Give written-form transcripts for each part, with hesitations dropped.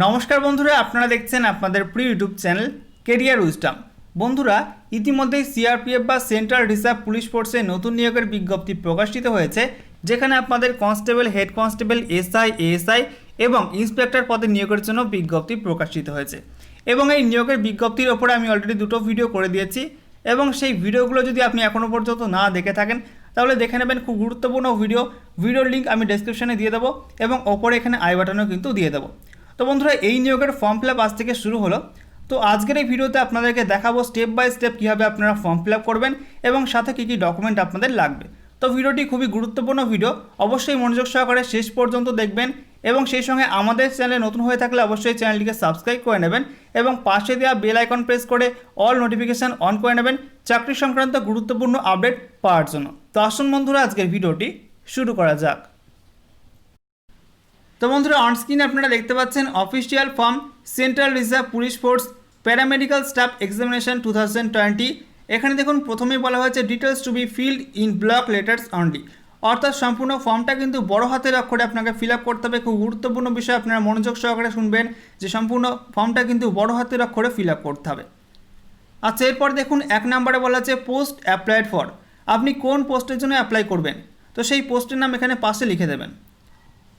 নমস্কার বন্ধুরা, আপনারা দেখছেন আপনাদের প্রিয় ইউটিউব চ্যানেল কেরিয়ার উইজডম। বন্ধুরা, ইতিমধ্যেই সিআরপিএফ বা সেন্ট্রাল রিজার্ভ পুলিশ ফোর্সে নতুন নিয়োগের বিজ্ঞপ্তি প্রকাশিত হয়েছে, যেখানে আপনাদের constable, head constable, SI, ASI এবং ইন্সপেক্টর পদে নিয়োগের জন্য বিজ্ঞপ্তি প্রকাশিত হয়েছে। এবং এই নিয়োগের বিজ্ঞপ্তির ওপরে আমি অলরেডি দুটো ভিডিও করে দিয়েছি, এবং সেই ভিডিওগুলো যদি আপনি এখনও পর্যন্ত না দেখে থাকেন তাহলে দেখে নেবেন। খুব গুরুত্বপূর্ণ ভিডিওর লিঙ্ক আমি ডেসক্রিপশনে দিয়ে দেবো এবং ওপরে এখানে আই বাটনও কিন্তু দিয়ে দেবো। তো বন্ধুরা, এই নিয়োগের ফর্ম ফিল আপ আজ থেকে শুরু হলো। তো আজকের এই ভিডিওতে আপনাদেরকে দেখাবো স্টেপ বাই স্টেপ কীভাবে আপনারা ফর্ম ফিল আপ করবেন এবং সাথে কী কী ডকুমেন্ট আপনাদের লাগবে। তো ভিডিওটি খুবই গুরুত্বপূর্ণ ভিডিও, অবশ্যই মনোযোগ সহকারে শেষ পর্যন্ত দেখবেন এবং সেই সঙ্গে আমাদের চ্যানেলে নতুন হয়ে থাকলে অবশ্যই চ্যানেলটিকে সাবস্ক্রাইব করে নেবেন এবং পাশে দেওয়া বেল আইকন প্রেস করে অল নোটিফিকেশান অন করে নেবেন চাকরি সংক্রান্ত গুরুত্বপূর্ণ আপডেট পাওয়ার জন্য। তো আসুন বন্ধুরা, আজকের ভিডিওটি শুরু করা যাক। তো বন্ধুরা, অনস্ক্রিনে আপনারা দেখতে পাচ্ছেন official form central reserve police force paramedical staff examination 2020। এখানে দেখুন প্রথমেই বলা হয়েছে details two B field in block letters only, অর্থাৎ সম্পূর্ণ ফর্মটা কিন্তু বড় হাতের অক্ষরে আপনাকে ফিল আপ করতে হবে। খুব গুরুত্বপূর্ণ বিষয়, আপনারা মনোযোগ সহকারে শুনবেন যে সম্পূর্ণ ফর্মটা কিন্তু বড় হাতের অক্ষরে ফিল আপ করতে হবে। আচ্ছা, এরপর দেখুন 1 নম্বরে বলা আছে পোস্ট অ্যাপ্লাইড ফর, আপনি কোন পোস্টের জন্য অ্যাপ্লাই করবেন, তো সেই পোস্টের নাম এখানে পাশে লিখে দেবেন।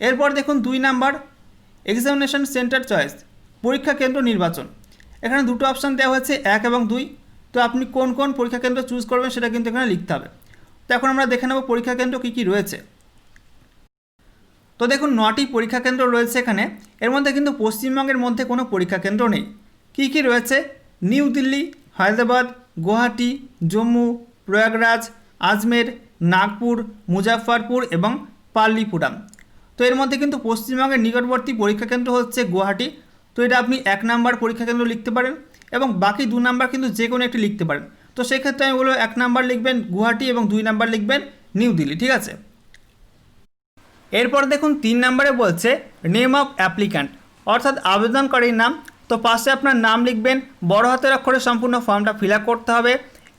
এরপর দেখুন 2 নাম্বার এক্সামিনেশন সেন্টার চয়েস, পরীক্ষা কেন্দ্র নির্বাচন। এখানে দুটো অপশান দেওয়া হয়েছে 1 এবং 2, তো আপনি কোন কোন পরীক্ষা কেন্দ্র চুজ করবেন সেটা কিন্তু এখানে লিখতে হবে। তো এখন আমরা দেখে নেব পরীক্ষা কেন্দ্র কী কী রয়েছে। তো দেখুন 9টি পরীক্ষা কেন্দ্র রয়েছে এখানে, এর মধ্যে কিন্তু পশ্চিমবঙ্গের মধ্যে কোনো পরীক্ষা কেন্দ্র নেই। কী কী রয়েছে? নিউ দিল্লি, হায়দ্রাবাদ, গুয়াহাটি, জম্মু, প্রয়াগরাজ, আজমের, নাগপুর, মুজাফফরপুর এবং পাল্লিপুরাম। তো এর মধ্যে কিন্তু পশ্চিমবঙ্গের নিকটবর্তী পরীক্ষা কেন্দ্র হচ্ছে গুয়াহাটি, তো এটা আপনি 1 নাম্বার পরীক্ষা কেন্দ্র লিখতে পারেন এবং বাকি 2 নাম্বার কিন্তু যে কোনো একটি লিখতে পারেন। তো সেক্ষেত্রে আমি বলবো 1 নাম্বার লিখবেন গুয়াহাটি এবং 2 নাম্বার লিখবেন নিউ দিল্লি, ঠিক আছে। এরপর দেখুন 3 নাম্বারে বলছে নেম অফ অ্যাপ্লিক্যান্ট, অর্থাৎ আবেদনকারীর নাম। তো পাশে আপনার নাম লিখবেন, বড় হাতের অক্ষরে সম্পূর্ণ ফর্মটা ফিল আপ করতে হবে।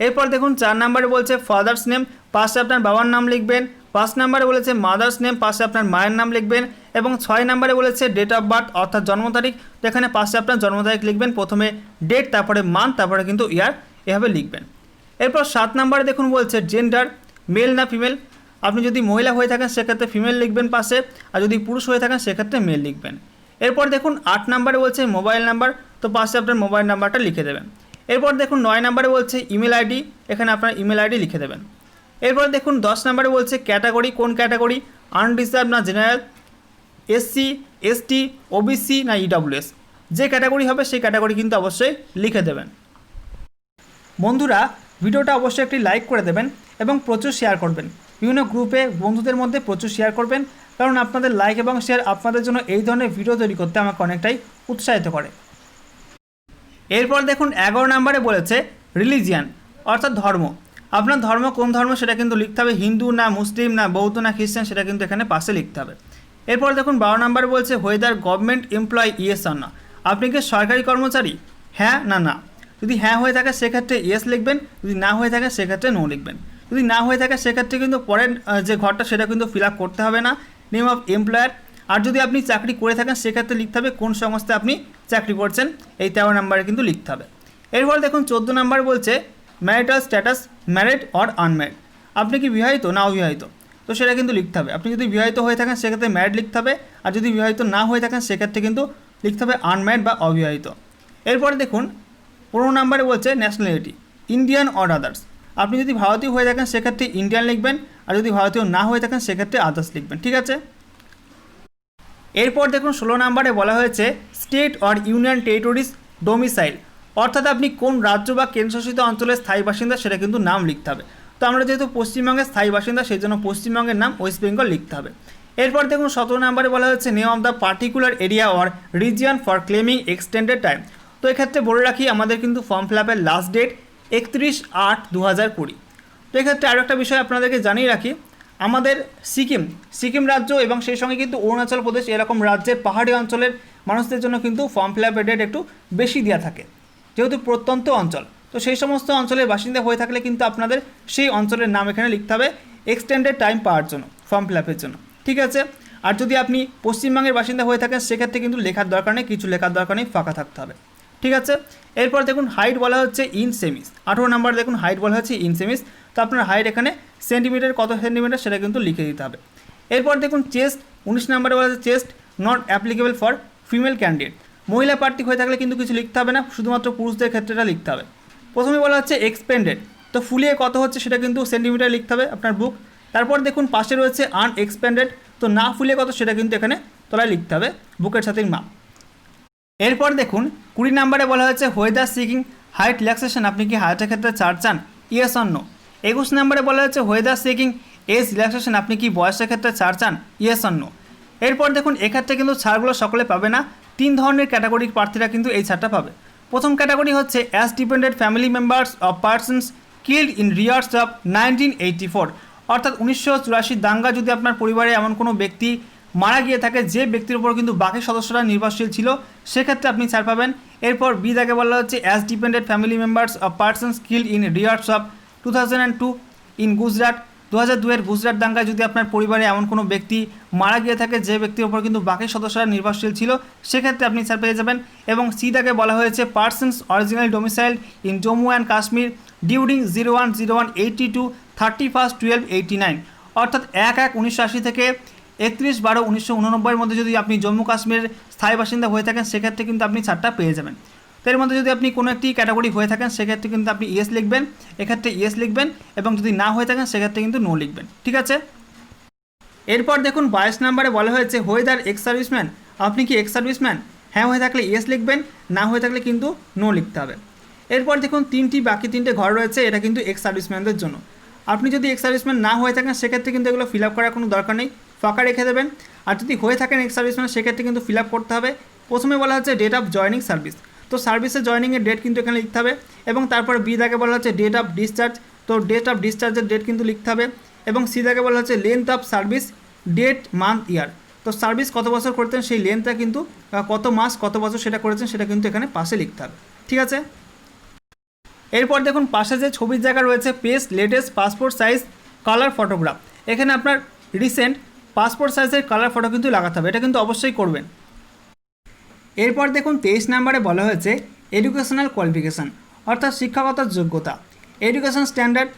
এরপর দেখুন 4 নাম্বারে বলছে ফাদার্স নেম, পাশে আপনার বাবার নাম লিখবেন। 5 নাম্বারে বলেছে মাদার্স নেম, পাশে আপনার মায়ের নাম লিখবেন। এবং 6 নাম্বারে বলেছে ডেট অফ বার্থ, অর্থাৎ জন্ম তারিখ। তো এখানে পাশে আপনার জন্ম তারিখ লিখবেন, প্রথমে ডেট, তারপরে মান্থ, তারপরে কিন্তু ইয়ার, এভাবে লিখবেন। এরপর 7 নাম্বারে দেখুন বলছে জেন্ডার, মেল না ফিমেল। আপনি যদি মহিলা হয়ে থাকেন সেক্ষেত্রে ফিমেল লিখবেন পাশে, আর যদি পুরুষ হয়ে থাকেন সেক্ষেত্রে মেল লিখবেন। এরপর দেখুন 8 নাম্বারে বলছে মোবাইল নাম্বার, তো পাশে আপনার মোবাইল নাম্বারটা লিখে দেবেন। এরপর দেখুন 9 নাম্বারে বলছে ইমেল আইডি, এখানে আপনার ইমেল আইডি লিখে দেবেন। এরপর দেখুন 10 নাম্বারে বলছে ক্যাটাগরি, কোন ক্যাটাগরি, আনরিজার্ভ না জেনারেল, এসসি, এসটি, ওবিসি না ইডব্লিউএস, যে ক্যাটাগরি হবে সেই ক্যাটাগরি কিন্তু অবশ্যই লিখে দেবেন। বন্ধুরা, ভিডিওটা অবশ্যই একটি লাইক করে দেবেন এবং প্রচুর শেয়ার করবেন, বিভিন্ন গ্রুপে বন্ধুদের মধ্যে প্রচুর শেয়ার করবেন, কারণ আপনাদের লাইক এবং শেয়ার আপনাদের জন্য এই ধরনের ভিডিও তৈরি করতে আমাকে অনেকটাই উৎসাহিত করে। এরপর দেখুন 11 নাম্বারে বলেছে রিলিজিয়ান, অর্থাৎ ধর্ম। আপনার ধর্ম কোন ধর্ম সেটা কিন্তু লিখতে হবে, হিন্দু না মুসলিম না বৌদ্ধ না খ্রিস্টান, সেটা কিন্তু এখানে পাশে লিখতে হবে। এরপর দেখুন 12 নাম্বারে বলছে হোয়েদার গভর্নমেন্ট এমপ্লয় ইয়েস আর না, আপনি কি সরকারি কর্মচারী, হ্যাঁ না না। যদি হ্যাঁ হয়ে থাকে সেক্ষেত্রে ইয়েস লিখবেন, যদি না হয়ে থাকে সেক্ষেত্রে নো লিখবেন। যদি না হয়ে থাকে সেক্ষেত্রে কিন্তু পরের যে ঘরটা সেটা কিন্তু ফিল আপ করতে হবে না, নেম অফ এমপ্লয়ার। আর যদি আপনি চাকরি করে থাকেন সেক্ষেত্রে লিখতে হবে কোন সংস্থায় আপনি চাকরি করছেন, এই 13 নাম্বারে কিন্তু লিখতে হবে। এরপর দেখুন 14 নাম্বার বলছে marital status, married or unmarried, আপনি কি বিবাহিত না অবিবাহিত, তো সেটা কিন্তু লিখতে হবে। আপনি যদি বিবাহিত হয়ে থাকেন সেক্ষেত্রে ম্যারিড লিখতে হবে, আর যদি বিবাহিত না হয়ে থাকেন সেক্ষেত্রে কিন্তু লিখতে হবে আনম্যারিড বা অবিবাহিত। এরপরে দেখুন 15 নাম্বারে বলছে ন্যাশনালিটি, ইন্ডিয়ান অর আদার্স, আপনি যদি ভারতীয় হয়ে থাকেন সেক্ষেত্রে ইন্ডিয়ান লিখবেন, আর যদি ভারতীয় না হয়ে থাকেন সেক্ষেত্রে আদার্স লিখবেন, ঠিক আছে। এরপর দেখুন 16 নাম্বারে বলা হয়েছে state or union territories domicile, অর্থাৎ আপনি কোন রাজ্য বা কেন্দ্রশাসিত অঞ্চলের স্থায়ী বাসিন্দা সেটা কিন্তু নাম লিখতে হবে। তো আমরা যেহেতু পশ্চিমবঙ্গের স্থায়ী বাসিন্দা সেই জন্য পশ্চিমবঙ্গের নাম ওয়েস্ট বেঙ্গল লিখতে হবে। এরপর দেখুন 17 নাম্বারে বলা হয়েছে name of the particular area or region for claiming extended time. তো এক্ষেত্রে বলে রাখি আমাদের কিন্তু ফর্ম ফিল আপের লাস্ট ডেট 31/8/2020। তো এক্ষেত্রে আরও একটা বিষয় আপনাদেরকে জানিয়ে রাখি, আমাদের সিকিম রাজ্য এবং সেই সঙ্গে কিন্তু অরুণাচল প্রদেশ এরকম রাজ্যের পাহাড়ি অঞ্চলের মানুষদের জন্য কিন্তু ফর্ম ফিল আপের ডেট একটু বেশি দেওয়া থাকে, যেহেতু প্রত্যন্ত অঞ্চল। তো সেই সমস্ত অঞ্চলের বাসিন্দা হয়ে থাকলে কিন্তু আপনাদের সেই অঞ্চলের নাম এখানে লিখতে হবে এক্সটেন্ডেড টাইম পাওয়ার জন্য, ফর্ম ফিল আপের জন্য, ঠিক আছে। আর যদি আপনি পশ্চিমবঙ্গের বাসিন্দা হয়ে থাকেন সেক্ষেত্রে কিন্তু লেখার দরকার নেই, কিছু লেখার দরকার নেই, ফাঁকা থাকতে হবে। ঠিক আছে, এরপর দেখুন হাইট বলা হচ্ছে ইন সেমিস। 18 নাম্বার দেখুন হাইট বলা হচ্ছে ইন সেমিস, তো আপনার হাইট এখানে সেন্টিমিটার কত সেন্টিমিটার সেটা কিন্তু লিখে দিতে হবে। এরপর দেখুন চেস্ট, 19 নম্বরে বলা হচ্ছে chest not applicable for female candidate. মহিলা প্রার্থী হয়ে থাকলে কিন্তু কিছু লিখতে হবে না, শুধুমাত্র পুরুষদের ক্ষেত্রে এটা লিখতে হবে। প্রথমে বলা হচ্ছে এক্সপেন্ডেড, তো ফুলিয়ে কত হচ্ছে সেটা কিন্তু সেন্টিমিটার লিখতে হবে আপনার বুক। তারপর দেখুন পাশে রয়েছে আনএক্সপেন্ডেড, তো না ফুলিয়ে কত সেটা কিন্তু এখানে তলায় লিখতে হবে বুকের সাথে মাপ। এরপর দেখুন 20 নম্বরে বলা হয়েছে হোয়েদার সিকিং হাইট রিল্যাক্সেশন, আপনি কি হাইটের ক্ষেত্রে ছাড় চান, ইয়েস অর নো। 21 নম্বরে বলা হয়েছে হোয়েদার সিকিং এজ রিল্যাক্সেশন, আপনি কি বয়সের ক্ষেত্রে ছাড় চান, ইয়েস অর নো। এরপর দেখুন এক্ষেত্রে কিন্তু ছাড়গুলো সকলে পাবে না, 3 ধরনের ক্যাটাগরির প্রার্থীরা কিন্তু এই ছাড়টা পাবে। প্রথম ক্যাটাগরি হচ্ছে as dependent family members of persons killed in riots of 1984, অর্থাৎ 1984 দাঙ্গা যদি আপনার পরিবারে এমন কোনো ব্যক্তি মারা গিয়ে থাকে যে ব্যক্তির উপর কিন্তু বাকি সদস্যরা নির্ভরশীল ছিল, সেক্ষেত্রে আপনি ছাড় পাবেন। এরপর বি দাগে বলা হচ্ছে as dependent family members of persons killed in riots of 2002 in Gujarat, 2002 Gujarat দাঙ্গায় যদি আপনার পরিবারে এমন কোনো ব্যক্তি মারা গিয়ে থাকে যে ব্যক্তির উপর কিন্তু বাকি সদস্যরা নির্ভরশীল ছিল, সেক্ষেত্রে আপনি ছাড় পেয়ে যাবেন। এবং সি দাগে বলা হয়েছে persons original domicile in Jammu and Kashmir during 01/01/80 to 31/12/89, অর্থাৎ 1/1/1980 থেকে 31/12/1989 মধ্যে যদি আপনি জম্মু কাশ্মীরের স্থায়ী বাসিন্দা হয়ে থাকেন সেক্ষেত্রে কিন্তু আপনি ছাড়টা পেয়ে যাবেন। তো এর মধ্যে যদি আপনি কোনো একটি ক্যাটাগরি হয়ে থাকেন সেক্ষেত্রে কিন্তু আপনি ইয়েস লিখবেন, এক্ষেত্রে ইয়েস লিখবেন, এবং যদি না হয়ে থাকেন সেক্ষেত্রে কিন্তু নো লিখবেন। ঠিক আছে, এরপর দেখুন 22 নম্বরে বলা হয়েছে হোয়েদার এক্স সার্ভিসম্যান, আপনি কি এক্স সার্ভিসম্যান, হ্যাঁ হয়ে থাকলে ইয়েস লিখবেন, না হয়ে থাকলে কিন্তু নো লিখতে হবে। এরপর দেখুন বাকি তিনটে ঘর রয়েছে, এটা কিন্তু এক্স সার্ভিসম্যানদের জন্য। আপনি যদি এক্স সার্ভিসম্যান না হয়ে থাকেন সেক্ষেত্রে কিন্তু এগুলো ফিল আপ করার কোনো দরকার নেই, ফাঁকা রেখে দেবেন। আর যদি হয়ে থাকেন এক্স সার্ভিসম্যান সেক্ষেত্রে কিন্তু ফিল আপ করতে হবে। প্রথমে বলা হচ্ছে ডেট অফ জয়নিং সার্ভিস, তো সার্ভিসে জয়নিংয়ের ডেট কিন্তু এখানে লিখতে হবে। এবং তারপর বি দাগে বলা হচ্ছে ডেট অফ ডিসচার্জ, তো ডেট অফ ডিসচার্জের ডেট কিন্তু লিখতে হবে। এবং সি দাগে বলা হচ্ছে length of service, date, month, year, তো সার্ভিস কত বছর করতেন সেই লেন্থটা কিন্তু কত মাস কত বছর সেটা করেছেন সেটা কিন্তু এখানে পাশে লিখতে হবে। ঠিক আছে, এরপর দেখুন পাশে যে ছবির জায়গা রয়েছে paste latest passport size colour photograph, এখানে আপনার রিসেন্ট পাসপোর্ট সাইজের কালার ফটো কিন্তু লাগাতে হবে, এটা কিন্তু অবশ্যই করবেন। এরপর দেখুন 23 নম্বরে বলা হয়েছে এডুকেশনাল কোয়ালিফিকেশান, অর্থাৎ শিক্ষাগত যোগ্যতা, এডুকেশন স্ট্যান্ডার্ড,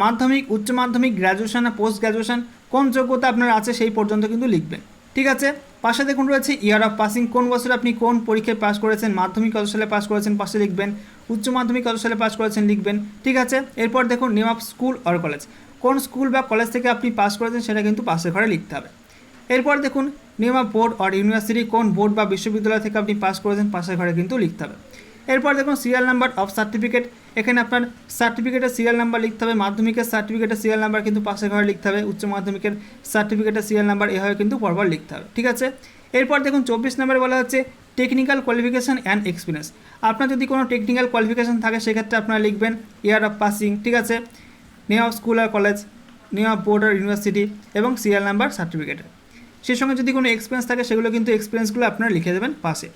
মাধ্যমিক, উচ্চ মাধ্যমিক, গ্র্যাজুয়েশন না পোস্ট গ্র্যাজুয়েশন, কোন যোগ্যতা আপনার আছে সেই পর্যন্ত কিন্তু লিখবেন। ঠিক আছে, পাশে দেখুন রয়েছে ইয়ার অফ পাসিং, কোন বছরে আপনি কোন পরীক্ষায় পাস করেছেন, মাধ্যমিক কত সালে পাস করেছেন পাশে লিখবেন, উচ্চ মাধ্যমিক কত সালে পাস করেছেন লিখবেন। ঠিক আছে, এরপর দেখুন name of school or college, কোন স্কুল বা কলেজ থেকে আপনি পাস করেছেন সেটা কিন্তু পাশের ঘরে লিখতে হবে। এরপর দেখুন name of board or university, কোন বোর্ড বা বিশ্ববিদ্যালয় থেকে আপনি পাস করেছেন পাশের ঘরে কিন্তু লিখতে হবে। এরপর দেখুন সিরিয়াল নাম্বার অফ সার্টিফিকেট, এখানে আপনার সার্টিফিকেটের সিরিয়াল নাম্বার লিখতে হবে, মাধ্যমিকের সার্টিফিকেটের সিরিয়াল নাম্বার কিন্তু পাশের ঘরে লিখতে হবে, উচ্চ মাধ্যমিকের সার্টিফিকেটের সিরিয়াল নাম্বার এভাবে কিন্তু পরপর লিখতে হবে। ঠিক আছে, এরপর দেখুন 24 নম্বরে বলা হচ্ছে টেকনিক্যাল কোয়ালিফিকেশান অ্যান্ড এক্সপিরিয়েন্স, আপনার যদি কোনো টেকনিক্যাল কোয়ালিফিকেশান থাকে সেক্ষেত্রে আপনারা লিখবেন ইয়ার অফ পাসিং। ঠিক আছে, নেম অফ স্কুল আর কলেজ, নেম অফ বোর্ড আর ইউনিভার্সিটি এবং সিরিয়াল নাম্বার সার্টিফিকেটের, সেই সঙ্গে যদি কোনো এক্সপিরিয়েন্স থাকে সেগুলো কিন্তু এক্সপিরিয়েন্সগুলো আপনারা লিখে দেবেন পাশে।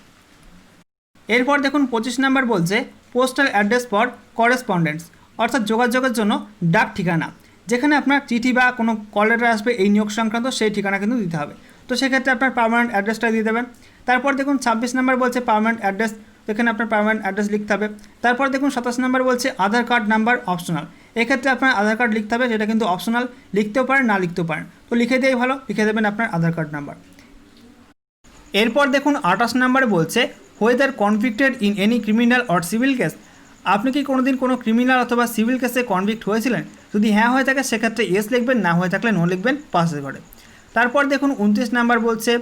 এরপর দেখুন 25 নম্বর বলছে পোস্টাল অ্যাড্রেস ফর করেসপন্ডেন্স, অর্থাৎ যোগাযোগের জন্য ডাক ঠিকানা, যেখানে আপনার চিঠি বা কোনো কল লেটার আসবে এই নিয়োগ সংক্রান্ত সেই ঠিকানা কিন্তু দিতে হবে, তো সেক্ষেত্রে আপনার পার্মানেন্ট অ্যাড্রেসটা দিয়ে দেবেন। তারপর দেখুন 26 নম্বর বলছে পার্মানেন্ট অ্যাড্রেস, এখানে আপনার পার্মানেন্ট অ্যাড্রেস লিখতে হবে। তারপর দেখুন 27 নম্বর বলছে আধার কার্ড নাম্বার অপশনাল, এক্ষেত্রে আপনার আধার কার্ড লিখতে হবে, যেটা কিন্তু অপশনাল, লিখতেও পারেন না লিখতেও পারেন, তো লিখে দেওয়াই ভালো, লিখে দেবেন আপনার আধার কার্ড নাম্বার। এরপর দেখুন 28 নম্বরে বলছে whether convicted in any criminal or civil case, আপনি কি কোনোদিন কোনো ক্রিমিনাল অথবা সিভিল কেসে কনভিক্ট হয়েছিলেন, যদি হ্যাঁ হয়ে থাকে সেক্ষেত্রে ইয়েস লিখবেন, না হয়ে থাকলে নো লিখবেন পাশের ঘরে। তারপর দেখুন 29 নাম্বার বলছে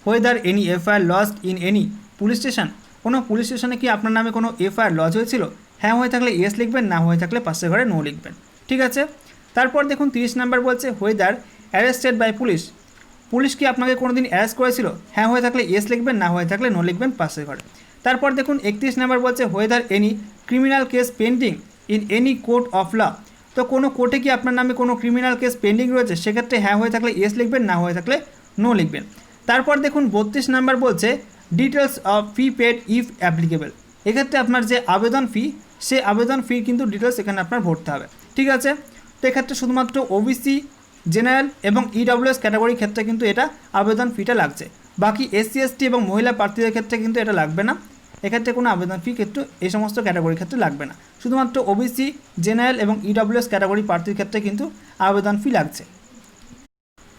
whether any FIR লজড in any police station, কোনো পুলিশ স্টেশনে কি আপনার নামে কোনো এফআইআর লজ হয়েছিল, হ্যাঁ হয়ে থাকলে ইয়েস লিখবেন, না হয়ে থাকলে পাশের ঘরে নো লিখবেন। ঠিক আছে, তারপর দেখুন 30 নাম্বার বলছে whether arrested by police, police কি আপনাকে কোনোদিন অ্যারেস্ট করেছিল, হ্যাঁ হয়ে থাকলে ইয়েস লিখবেন, না হয়ে থাকলে নো লিখবেন পাশের ঘরে। তারপর দেখুন 31 নাম্বার বলছে whether any criminal case pending in any court of law, তো কোনো কোর্টে কি আপনার নামে কোনো ক্রিমিনাল কেস পেন্ডিং রয়েছে, সেক্ষেত্রে হ্যাঁ হয়ে থাকলে ইয়েস লিখবেন, না হয়ে থাকলে নো লিখবেন। তারপর দেখুন 32 নাম্বার বলছে details of fee paid if applicable, এক্ষেত্রে আপনার যে আবেদন ফি সেই আবেদন ফি কিন্তু ডিটেলস এখানে আপনার ভরতে হবে। ঠিক আছে, তো এক্ষেত্রে শুধুমাত্র ওবিসি জেনারেল এবং ইডব্লিউএস ক্যাটাগরির ক্ষেত্রে কিন্তু এটা আবেদন ফিটা লাগছে। বাকি এসসি এসটি এবং মহিলা প্রার্থীদের ক্ষেত্রে কিন্তু এটা লাগবে না, এক্ষেত্রে কোনো আবেদন ফি কিন্তু এই সমস্ত ক্যাটাগরির ক্ষেত্রে লাগবে না। শুধুমাত্র ওবিসি, জেনারেল এবং ইডব্লিউএস ক্যাটাগরি প্রার্থীর ক্ষেত্রে কিন্তু আবেদন ফি লাগছে।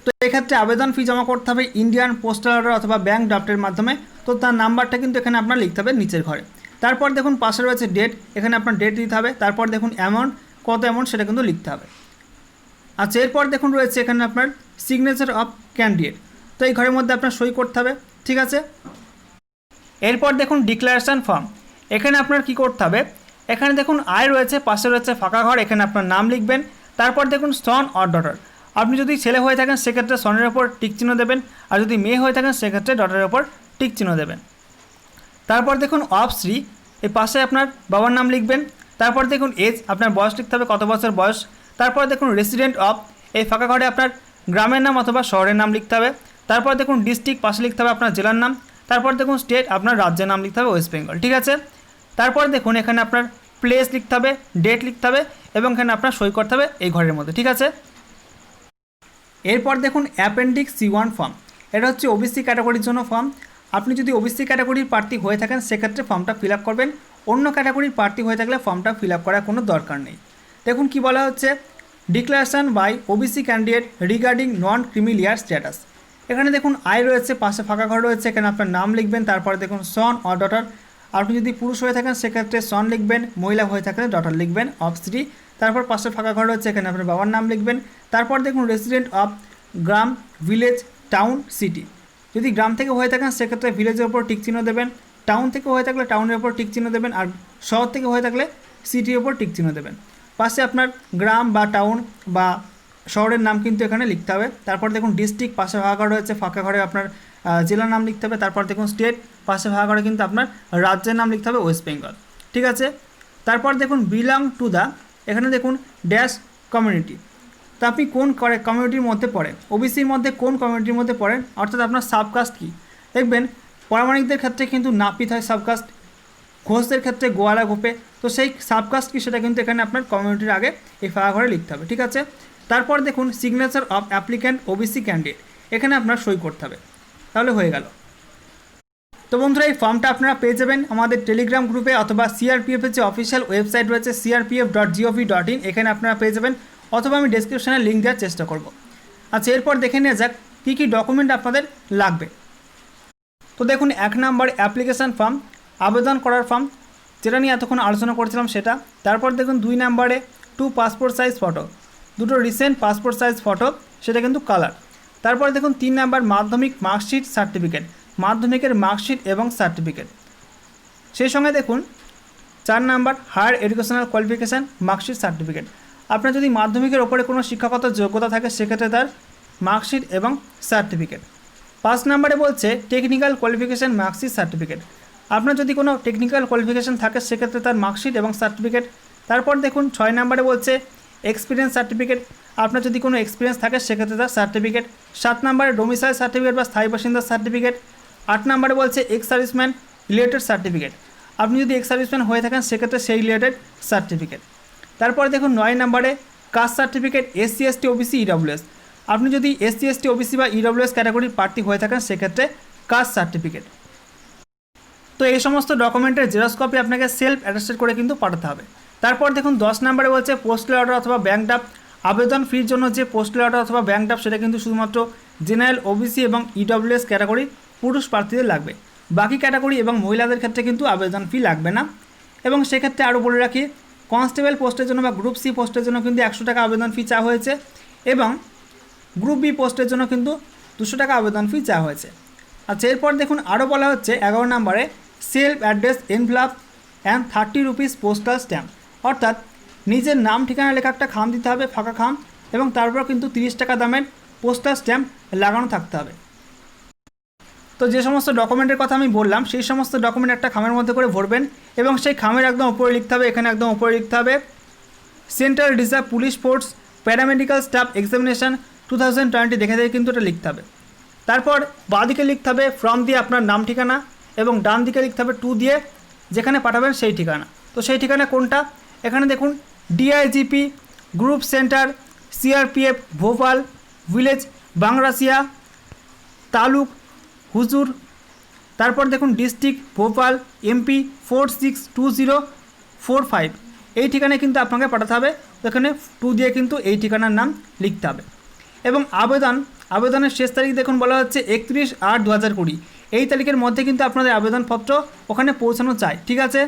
তো এক্ষেত্রে আবেদন ফি জমা করতে হবে ইন্ডিয়ান পোস্টাল অর্ডার অথবা ব্যাঙ্ক ড্রাফটের মাধ্যমে। তো তার নাম্বারটা কিন্তু এখানে আপনার লিখতে হবে নিচের ঘরে। তারপর দেখুন পাশে রয়েছে ডেট, এখানে আপনার ডেট দিতে হবে। তারপর দেখুন অ্যামাউন্ট, কত অ্যামাউন্ট সেটা কিন্তু লিখতে হবে। আচ্ছা, এরপর দেখুন রয়েছে এখানে আপনার সিগনেচার অফ ক্যান্ডিডেট, তো এই ঘরের মধ্যে আপনার সই করতে হবে, ঠিক আছে। এরপর দেখুন ডিক্লারেশন ফর্ম, এখানে আপনার কি করতে হবে, এখানে দেখুন আয় রয়েছে, পাশে রয়েছে ফাঁকা ঘর, এখানে আপনার নাম লিখবেন। তারপর দেখুন সন অর ডটার, আপনি যদি ছেলে হয়ে থাকেন সেক্ষেত্রে সনের ওপর টিক চিহ্ন দেবেন, আর যদি মেয়ে হয়ে থাকেন সেক্ষেত্রে ডটারের ওপর টিক চিহ্ন দেবেন। তারপর দেখুন অফ শ্রী, এই পাশে আপনার বাবার নাম লিখবেন। তারপর দেখুন এজ, আপনার বয়স লিখতে হবে, কত বছর বয়স। তারপর দেখুন রেসিডেন্ট অফ, এই ফাঁকা ঘরে আপনার গ্রামের নাম অথবা শহরের নাম লিখতে হবে। তারপর দেখুন ডিস্ট্রিক্ট, পাশে লিখতে হবে আপনার জেলার নাম। তারপর দেখুন স্টেট, আপনার রাজ্যের নাম লিখতে হবে ওয়েস্ট বেঙ্গল, ঠিক আছে। তারপর দেখুন এখানে আপনার প্লেস লিখতে হবে, ডেট লিখতে হবে এবং এখানে আপনার সই করতে হবে এই ঘরের মধ্যে, ঠিক আছে। এরপর দেখুন অ্যাপেন্ডিক্স C1 ফর্ম, এটা হচ্ছে ওবিসি ক্যাটাগরির জন্য ফর্ম। আপনি যদি ওবিসি ক্যাটাগরির প্রার্থী হয়ে থাকেন সেক্ষেত্রে ফর্মটা ফিল আপ করবেন, অন্য ক্যাটাগরির প্রার্থী হয়ে থাকলে ফর্মটা ফিল আপ করার কোনো দরকার নেই। দেখুন কি বলা হচ্ছে, declaration by OBC candidate regarding non creamy layer status. এখানে দেখুন আয় রয়েছে, পাশে ফাঁকা ঘর রয়েছে, এখানে আপনার নাম লিখবেন। তারপরে দেখুন সন অর ডটার, আপনি যদি পুরুষ হয়ে থাকেন সেক্ষেত্রে সন লিখবেন, মহিলা হয়ে থাকলে ডটার লিখবেন। অফ শ্রী, তারপর পাশে ফাঁকা ঘর রয়েছে, এখানে আপনার বাবার নাম লিখবেন। তারপর দেখুন resident of gram, village, town, city, যদি গ্রাম থেকে হয়ে থাকেন সেক্ষেত্রে ভিলেজের ওপর টিক চিহ্ন দেবেন, টাউন থেকে হয়ে থাকলে টাউনের ওপর টিক চিহ্ন দেবেন, আর শহর থেকে হয়ে থাকলে সিটির ওপর টিক চিহ্ন দেবেন। পাশে আপনার গ্রাম বা টাউন বা শহরের নাম কিন্তু এখানে লিখতে হবে। তারপর দেখুন ডিস্ট্রিক্ট, পাশে ফাঁকা ঘর রয়েছে, ফাঁকা ঘরে আপনার জেলার নাম লিখতে হবে। তারপর দেখুন স্টেট, পাশে ফাঁকা ঘরে কিন্তু আপনার রাজ্যের নাম লিখতে হবে ওয়েস্ট বেঙ্গল, ঠিক আছে। তারপর দেখুন বিলং টু দ্য, এখানে দেখুন ড্যাশ কমিউনিটি, তো আপনি কোন কমিউনিটির মধ্যে পড়েন, ওবিসির মধ্যে কোন কমিউনিটির মধ্যে পড়েন, অর্থাৎ আপনার সাবকাস্ট কী। দেখবেন প্রামাণিকদের ক্ষেত্রে কিন্তু নাপিত হয় সাবকাস্ট, ঘোষদের ক্ষেত্রে গোয়ালা গোপে, তো সেই সাবকাস্ট কি সেটা কিন্তু এখানে আপনার কমিউনিটির আগে এই ফাঁকা ঘরে লিখতে হবে, ঠিক আছে। তারপর দেখুন signature of applicant OBC candidate, এখানে আপনার সই করতে হবে, তাহলে হয়ে গেল। তো বন্ধুরা এই ফর্মটা আপনারা পেয়ে যাবেন আমাদের টেলিগ্রাম গ্রুপে অথবা সিআরপিএফের যে অফিসিয়াল ওয়েবসাইট রয়েছে crpf.gov.in, এখানে আপনারা পেয়ে যাবেন, অথবা আমি ডেসক্রিপশানে লিঙ্ক দেওয়ার চেষ্টা করব। আচ্ছা, এরপর দেখে নেওয়া যাক কী কী ডকুমেন্ট আপনাদের লাগবে। তো দেখুন 1 নম্বর অ্যাপ্লিকেশান ফর্ম, আবেদন করার ফর্ম, যেটা নিয়ে এতক্ষণ আলোচনা করছিলাম সেটা। তারপর দেখুন 2 নম্বরে 2 পাসপোর্ট সাইজ ফটো, দুটো রিসেন্ট পাসপোর্ট সাইজ ফটো, সেটা কিন্তু কালার। তারপর দেখুন 3 নম্বর মাধ্যমিক মার্কশিট সার্টিফিকেট, মাধ্যমিকের মার্কশিট এবং সার্টিফিকেট। সেই সঙ্গে দেখুন 4 নম্বর higher educational qualification marksheet certificate, আপনার যদি মাধ্যমিকের ওপরে কোনো শিক্ষাগত যোগ্যতা থাকে সেক্ষেত্রে তার মার্কশিট এবং সার্টিফিকেট। 5 নম্বরে বলছে টেকনিক্যাল কোয়ালিফিকেশান মার্কশিট সার্টিফিকেট, আপনার যদি কোনো টেকনিক্যাল কোয়ালিফিকেশান থাকে সেক্ষেত্রে তার মার্কশিট এবং সার্টিফিকেট। তারপর দেখুন 6 নম্বরে বলছে এক্সপিরিয়েন্স সার্টিফিকেট, আপনার যদি কোনো এক্সপিরিয়েন্স থাকে সেক্ষেত্রে তার সার্টিফিকেট। 7 নম্বরে ডোমিসাইল সার্টিফিকেট বা স্থায়ী বাসিন্দার সার্টিফিকেট। 8 নম্বরে বলছে এক্স সার্ভিসম্যান রিলেটেড সার্টিফিকেট, আপনি যদি এক্স সার্ভিসম্যান হয়ে থাকেন সেক্ষেত্রে সেই রিলেটেড সার্টিফিকেট। তারপরে দেখুন 9 নম্বরে caste certificate SC ST OBC EWS, আপনি যদি এসসি এসটি ওবিসি বা ইডব্লিউএস ক্যাটাগরির প্রার্থী হয়ে থাকেন সেক্ষেত্রে কাস্ট সার্টিফিকেট। তো এই সমস্ত ডকুমেন্টের জেরক্স কপি আপনাকে সেলফ অ্যাটাস্টেড করে কিন্তু পাঠাতে হবে। তারপর দেখুন 10 নম্বরে বলছে পোস্টাল অর্ডার অথবা ব্যাঙ্ক ড্রাফট, আবেদন ফির জন্য যে পোস্টাল অর্ডার অথবা ব্যাঙ্ক ড্রাফট সেটা কিন্তু শুধুমাত্র জেনারেল, ওবিসি এবং ইডব্লিউএস ক্যাটাগরির পুরুষ প্রার্থীদের লাগবে, বাকি ক্যাটাগরি এবং মহিলাদের ক্ষেত্রে কিন্তু আবেদন ফি লাগবে না। এবং সেক্ষেত্রে আরও বলে রাখি কনস্টেবল পোস্টের জন্য বা গ্রুপ সি পোস্টের জন্য কিন্তু 100 টাকা আবেদন ফি চাওয়া হয়েছে এবং গ্রুপ বি পোস্টের জন্য কিন্তু 200 টাকা আবেদন ফি চাওয়া হয়েছে। আচ্ছা, এরপর দেখুন আরও বলা হচ্ছে 11 নম্বরে self address envelope and 30 rupees postal stamp, অর্থাৎ নিজের নাম ঠিকানা লেখা একটা খাম দিতে হবে, ফাঁকা খাম, এবং তারপর কিন্তু 30 টাকা দামের পোস্টাল স্ট্যাম্প লাগানো থাকতে হবে। তো যে সমস্ত ডকুমেন্টের কথা আমি বললাম সেই সমস্ত ডকুমেন্ট একটা খামের মধ্যে করে ভরবেন এবং সেই খামের একদম উপরে লিখতে হবে, এখানে একদম উপরে লিখতে হবে central reserve police force paramedical staff examination 2020 দেখে দেখে কিন্তু এটা লিখতে হবে। তারপর বাঁদিকে লিখতে হবে ফ্রম দিয়ে আপনার নাম ঠিকানা এবং ডান দিকে লিখতে হবে টু দিয়ে যেখানে পাঠাবেন সেই ঠিকানা। তো সেই ঠিকানা কোনটা, এখানে দেখুন DIGP group centre CRPF Bhopal, village Bangrasia, taluk Huzur, তারপর দেখুন ডিস্ট্রিক্ট ভোপাল, MP 462045, এই ঠিকানায় কিন্তু আপনাকে পাঠাতে হবে। এখানে 2 দিয়ে কিন্তু এই ঠিকানার নাম লিখতে হবে। এবং আবেদনের শেষ তারিখ দেখুন বলা হচ্ছে 31/8/2020, এই তারিখের মধ্যে কিন্তু আপনাদের আবেদনপত্র ওখানে পৌঁছানো চাই, ঠিক আছে।